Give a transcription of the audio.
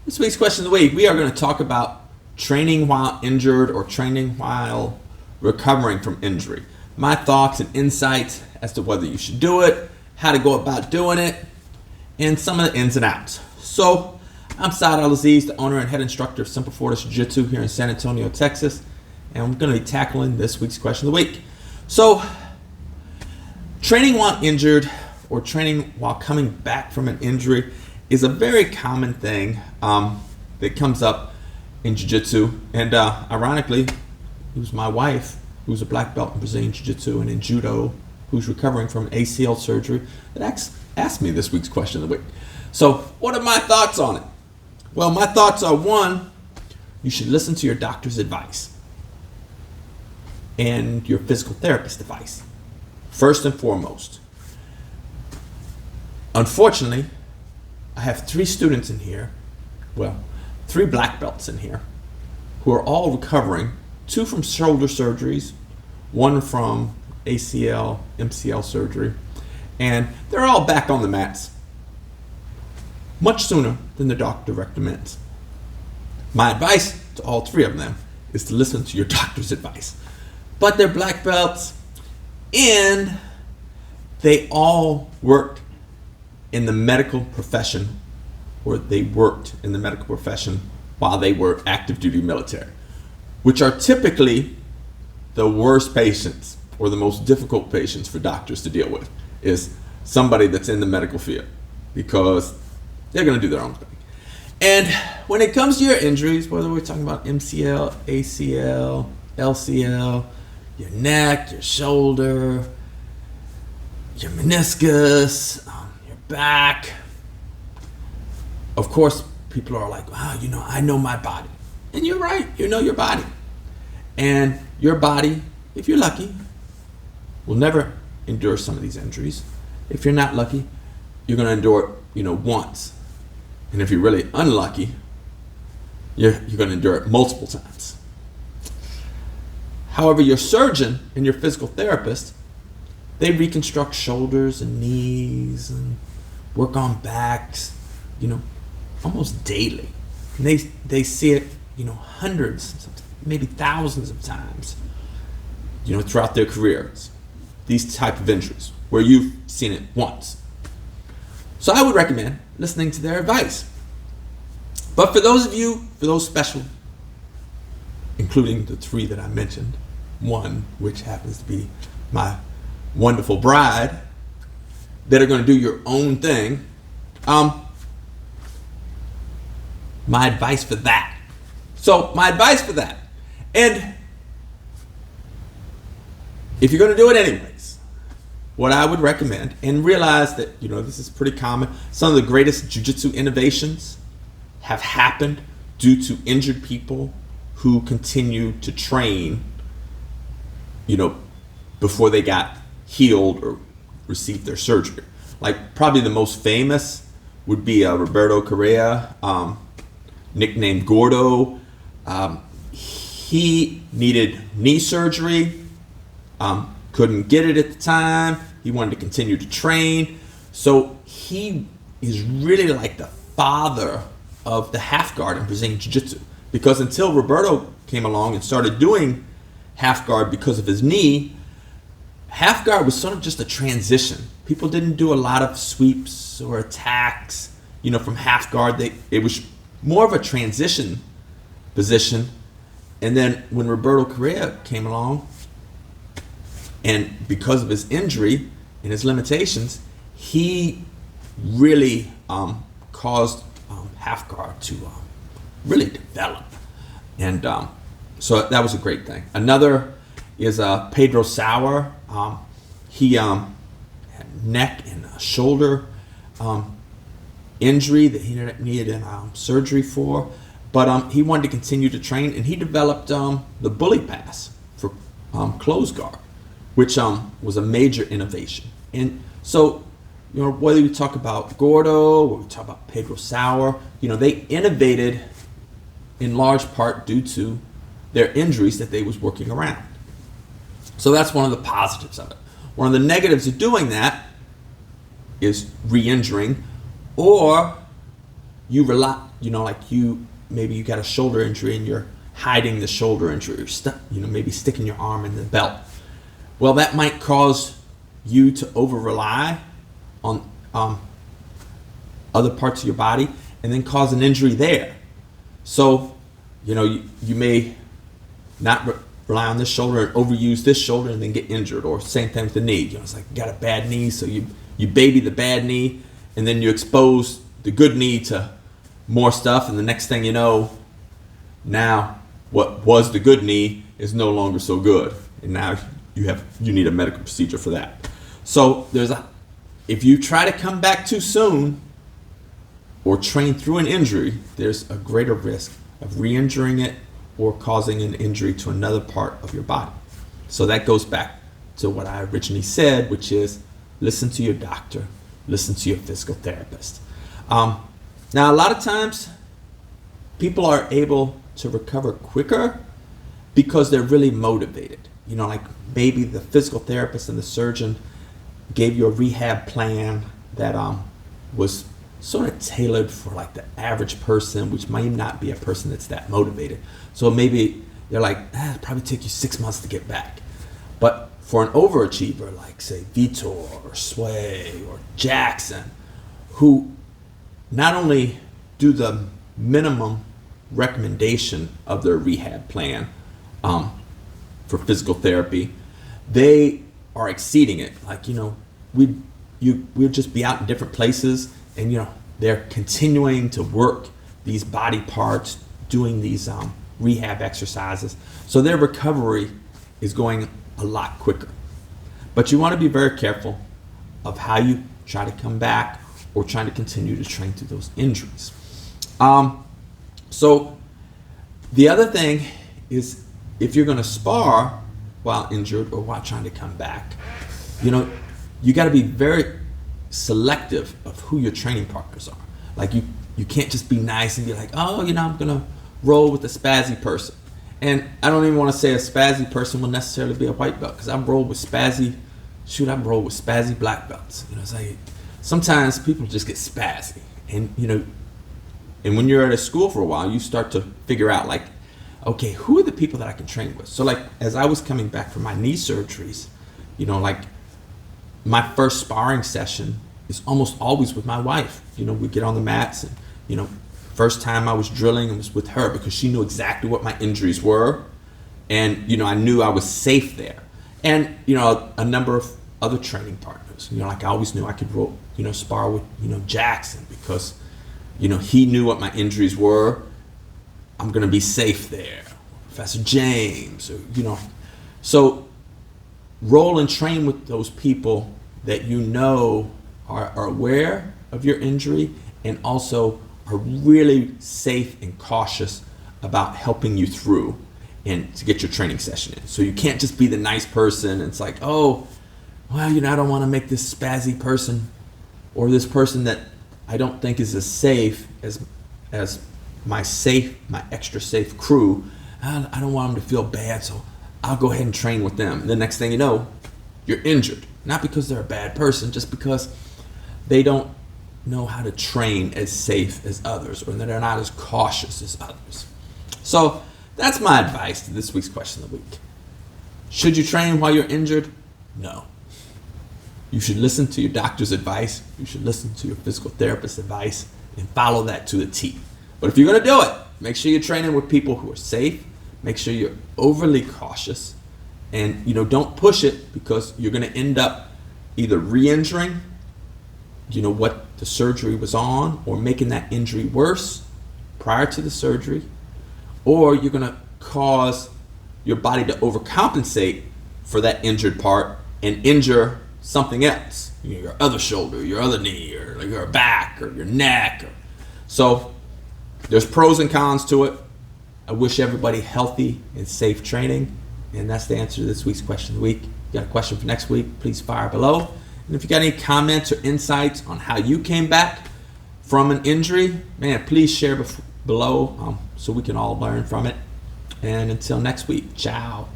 This week's question of the week, we are going to talk about training while injured or training while recovering from injury. My thoughts and insights as to whether you should do it, how to go about doing it, and some of the ins and outs. So, I'm al-Aziz, the owner and head instructor of Semper Fortis Jiu Jitsu here in San Antonio, Texas, and I'm going to be tackling this week's question of the week. So, training while injured or training while coming back from an injury is a very common thing that comes up in jiu-jitsu, and ironically, it was my wife, who's a black belt in Brazilian jiu-jitsu and in judo, who's recovering from ACL surgery, that asked me this week's question of the week. So, what are my thoughts on it? Well, my thoughts are, one, you should listen to your doctor's advice and your physical therapist's advice, first and foremost. Unfortunately, I have 3 students in here, 3 black belts in here, who are all recovering, 2 from shoulder surgeries, 1 from ACL, MCL surgery, and they're all back on the mats much sooner than the doctor recommends. My advice to all 3 of them is to listen to your doctor's advice. But they're black belts, and they all worked in the medical profession, or they worked in the medical profession while they were active duty military, which are typically the worst patients or the most difficult patients for doctors to deal with, is somebody that's in the medical field, because they're going to do their own thing. And when it comes to your injuries, whether we're talking about MCL, ACL, LCL, your neck, your shoulder, your meniscus, your back, of course, people are like, wow, I know my body. And you're right, you know your body. And your body, if you're lucky, will never endure some of these injuries. If you're not lucky, you're going to endure it, once. And if you're really unlucky, you're going to endure it multiple times. However, your surgeon and your physical therapist, they reconstruct shoulders and knees and work on backs, almost daily. And they see it, hundreds, maybe thousands of times, throughout their careers. These type of injuries where you've seen it once. So I would recommend listening to their advice. But for those special, including the 3 that I mentioned, 1 which happens to be my wonderful bride, that are going to do your own thing, my advice for that. And if you're going to do it anyways, what I would recommend, and realize that, this is pretty common, some of the greatest jiu-jitsu innovations have happened due to injured people who continued to train, before they got healed or received their surgery. Like, probably the most famous would be Roberto Correa, nicknamed Gordo. He needed knee surgery, couldn't get it at the time. He wanted to continue to train. So he is really like the father of the half guard in Brazilian Jiu-Jitsu. Because until Roberto came along and started doing half guard because of his knee, half guard was sort of just a transition. People didn't do a lot of sweeps or attacks, from half guard. It was more of a transition position. And then when Roberto Correa came along, and because of his injury and his limitations, he really caused half guard to really develop. And so that was a great thing. Another is Pedro Sauer. He had neck and shoulder injury that he needed surgery for, but he wanted to continue to train, and he developed the bully pass for close guard, which was a major innovation. And so, whether we talk about Gordo or we talk about Pedro Sauer, they innovated in large part due to their injuries that they was working around. So that's one of the positives of it. One of the negatives of doing that is re-injuring or you rely, like maybe you got a shoulder injury and you're hiding the shoulder injury, or stuck, maybe sticking your arm in the belt. Well, that might cause you to over rely on other parts of your body and then cause an injury there. So, you may not rely on this shoulder and overuse this shoulder and then get injured. Or same thing with the knee. It's like you got a bad knee, so you baby the bad knee, and then you expose the good knee to more stuff, and the next thing you know, now what was the good knee is no longer so good, and now you need a medical procedure for that. So if you try to come back too soon or train through an injury, there's a greater risk of re-injuring it or causing an injury to another part of your body. So that goes back to what I originally said, which is listen to your doctor, listen to your physical therapist. Now, a lot of times people are able to recover quicker because they're really motivated. Like maybe the physical therapist and the surgeon gave you a rehab plan that was sort of tailored for like the average person, which might not be a person that's that motivated. So maybe they're like, it'll probably take you 6 months to get back. But for an overachiever like, say, Vitor or Sway or Jackson, who not only do the minimum recommendation of their rehab plan for physical therapy, they are exceeding it. Like, we'll just be out in different places, and they're continuing to work these body parts, doing these rehab exercises, so their recovery is going a lot quicker. But you want to be very careful of how you try to come back or trying to continue to train through those injuries. So the other thing is, if you're going to spar while injured or while trying to come back, you got to be very selective of who your training partners are. Like you can't just be nice and be like, oh, I'm going to roll with a spazzy person. And I don't even want to say a spazzy person will necessarily be a white belt, because I've rolled with spazzy black belts. It's like sometimes people just get spazzy, and and when you're at a school for a while, you start to figure out, like, okay, who are the people that I can train with? So like, as I was coming back from my knee surgeries, like my first sparring session is almost always with my wife. We get on the mats, and first time I was drilling, it was with her because she knew exactly what my injuries were, and I knew I was safe there. And a number of other training partners. Like I always knew I could spar with Jackson, because he knew what my injuries were. I'm gonna be safe there. Professor James, or so roll and train with those people that are aware of your injury and also are really safe and cautious about helping you through and to get your training session in. So you can't just be the nice person. It's like, oh, well, I don't want to make this spazzy person or this person that I don't think is as safe as my extra safe crew. I don't want them to feel bad, so I'll go ahead and train with them. And the next thing you know, you're injured. Not because they're a bad person, just because they don't know how to train as safe as others, or they're not as cautious as others. So that's my advice to this week's question of the week. Should you train while you're injured? No. You should listen to your doctor's advice. You should listen to your physical therapist's advice and follow that to the T. But if you're going to do it, make sure you're training with people who are safe. Make sure you're overly cautious, and don't push it, because you're going to end up either re-injuring what the surgery was on, or making that injury worse prior to the surgery, or you're going to cause your body to overcompensate for that injured part and injure something else, your other shoulder, your other knee, or your back, or your neck. So there's pros and cons to it. I wish everybody healthy and safe training, and that's the answer to this week's question of the week. If you got a question for next week, please fire below. And if you got any comments or insights on how you came back from an injury, please share below so we can all learn from it. And until next week, ciao.